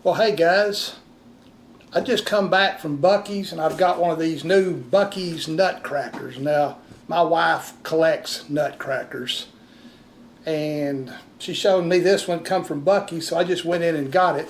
Well, hey guys, I just come back from Buc-ee's and I've got one of these new Buc-ee's Nutcrackers. Now, my wife collects Nutcrackers and she showed me this one come from Buc-ee's, so I just went in and got it.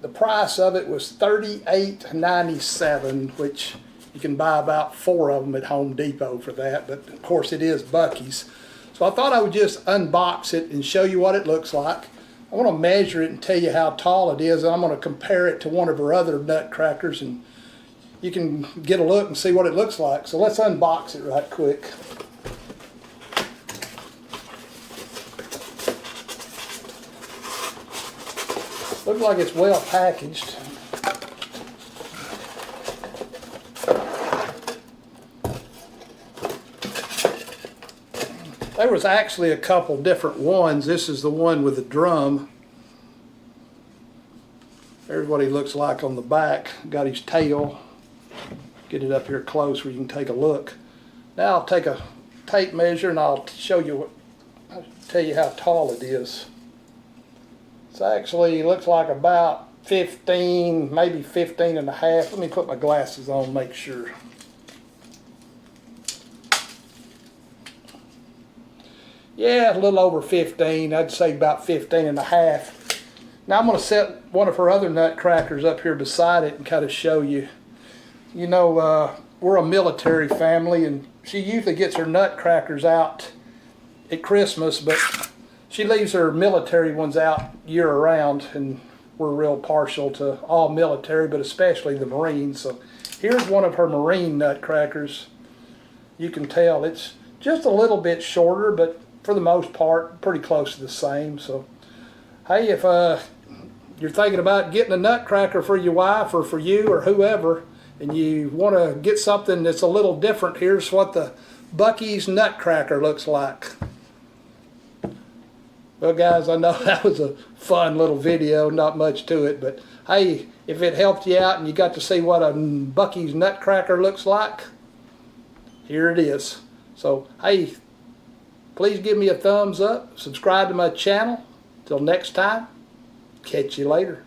The price of it was $38.97, which you can buy about 4 of them at Home Depot for that, but of course it is Buc-ee's. So I thought I would just unbox it and show you what it looks like. I want to measure it and tell you how tall it is, and I'm going to compare it to one of our other Nutcrackers, and you can get a look and see what it looks like. So let's unbox it right quick. Looks like it's well packaged. There was actually a couple different ones. This is the one with the drum. There's what he looks like on the back. Got his tail. Get it up here close where you can take a look. Now I'll take a tape measure and I'll show you what, I'll tell you how tall it is. It's actually looks like about 15, maybe 15 and a half. Let me put my glasses on and make sure. Yeah, a little over 15. I'd say about 15 and a half. Now I'm going to set one of her other Nutcrackers up here beside it and kind of show you. You know, we're a military family, and she usually gets her Nutcrackers out at Christmas, but she leaves her military ones out year round, and we're real partial to all military, but especially the Marines. So here's one of her Marine Nutcrackers. You can tell it's just a little bit shorter, but for the most part, pretty close to the same. So, hey, if you're thinking about getting a Nutcracker for your wife or for you or whoever, and you want to get something that's a little different, here's what the Buc-ee's Nutcracker looks like. Well, guys, I know that was a fun little video, not much to it, but hey, if it helped you out and you got to see what a Buc-ee's Nutcracker looks like, here it is. So, hey, please give me a thumbs up, subscribe to my channel. Till next time, catch you later.